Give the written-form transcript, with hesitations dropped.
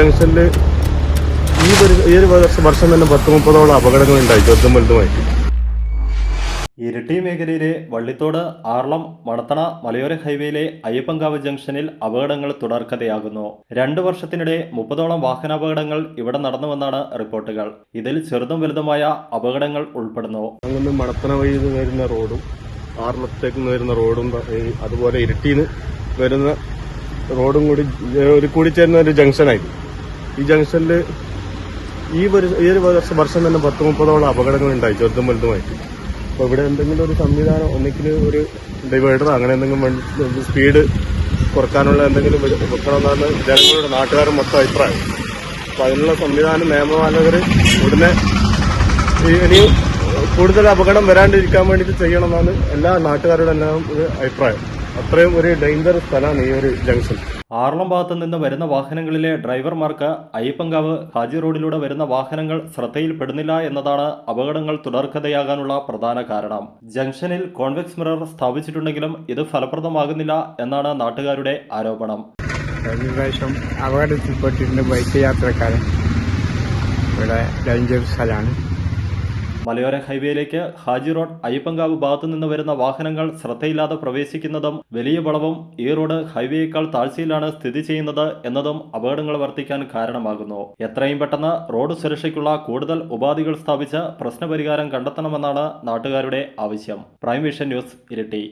ജംഗ്ഷനിൽ ഈ ഒരു വർഷം തന്നെ 10-30ഓളം അപകടങ്ങൾ ഉണ്ടായി, ചെറുതും വലുതുമായിട്ട്. ഇരിട്ടി മേഖലയിലെ വള്ളിത്തോട്, ആർളം, മണത്തണ മലയോര ഹൈവേയിലെ അയ്യപ്പൻകാവ് ജംഗ്ഷനിൽ അപകടങ്ങൾ തുടർക്കഥയാകുന്നു. 2 വർഷത്തിനിടെ 30ഓളം വാഹനാപകടങ്ങൾ ഇവിടെ നടന്നുവെന്നാണ് റിപ്പോർട്ടുകൾ. ഇതിൽ ചെറുതും വലുതുമായ അപകടങ്ങൾ ഉൾപ്പെടുന്നു. അങ്ങനെ മണത്തണ വഴി വരുന്ന റോഡും ആർളത്തേക്ക് വരുന്ന റോഡും അതുപോലെ ഇരിട്ടിന്ന് വരുന്ന റോഡും കൂടിച്ചേരുന്ന ഒരു ജംഗ്ഷനായിരുന്നു. ഈ ജംഗ്ഷനിൽ ഈ ഒരു വർഷം തന്നെ 10-30ഓളം അപകടങ്ങൾ ഉണ്ടായി, ചെറുതും വലുതുമായിട്ട്. അപ്പോൾ ഇവിടെ എന്തെങ്കിലും ഒരു സംവിധാനം, ഒന്നിക്കൽ ഒരു ഡിവൈഡർ അങ്ങനെ എന്തെങ്കിലും സ്പീഡ് കുറക്കാനുള്ള എന്തെങ്കിലും വെക്കണമെന്നാണ് ജനങ്ങളുടെ നാട്ടുകാരും മൊത്തം അഭിപ്രായം. അപ്പോൾ അതിനുള്ള സംവിധാനം നിയമപാലകർ ഉടനെ ഇനി കൂടുതൽ അപകടം വരാണ്ടിരിക്കാൻ വേണ്ടിയിട്ട് ചെയ്യണമെന്നാണ് എല്ലാ നാട്ടുകാരുടെ എല്ലാം ഒരു അഭിപ്രായം. അത്രയും ഒരു ഡേഞ്ചർ സ്ഥലമാണ് ഈ ഒരു ജംഗ്ഷൻ. ആർളം ഭാഗത്തു നിന്ന് വരുന്ന വാഹനങ്ങളിലെ ഡ്രൈവർമാർക്ക് അയ്യപ്പൻകാവ് ഹാജി റോഡിലൂടെ വരുന്ന വാഹനങ്ങൾ ശ്രദ്ധയിൽപ്പെടുന്നില്ല എന്നതാണ് അപകടങ്ങൾ തുടർക്കഥയാകാനുള്ള പ്രധാന കാരണം. ജംഗ്ഷനിൽ കോൺവെക്സ് മിറർ സ്ഥാപിച്ചിട്ടുണ്ടെങ്കിലും ഇത് ഫലപ്രദമാകുന്നില്ല എന്നാണ് നാട്ടുകാരുടെ ആരോപണം. കഴിഞ്ഞ പ്രാവശ്യം അപകടത്തിൽപ്പെട്ടിട്ടുണ്ട് ബൈക്ക് യാത്രക്കാരൻ. ഇവിടെ ഡേഞ്ചർ സ്ഥലമാണ്. മലയോര ഹൈവേയിലേക്ക് ഹാജി റോഡ് അയ്യപ്പൻകാവ് ഭാഗത്തു നിന്ന് വരുന്ന വാഹനങ്ങൾ ശ്രദ്ധയില്ലാതെ പ്രവേശിക്കുന്നതും വലിയ വളവും ഈ റോഡ് ഹൈവേയേക്കാൾ താഴ്ചയിലാണ് സ്ഥിതി ചെയ്യുന്നത് എന്നതും അപകടങ്ങൾ വർദ്ധിക്കാൻ കാരണമാകുന്നു. എത്രയും പെട്ടെന്ന് റോഡ് സുരക്ഷയ്ക്കുള്ള കൂടുതൽ ഉപാധികൾ സ്ഥാപിച്ച് പ്രശ്നപരിഹാരം കണ്ടെത്തണമെന്നാണ് നാട്ടുകാരുടെ ആവശ്യം. Prime vision news, Iritty.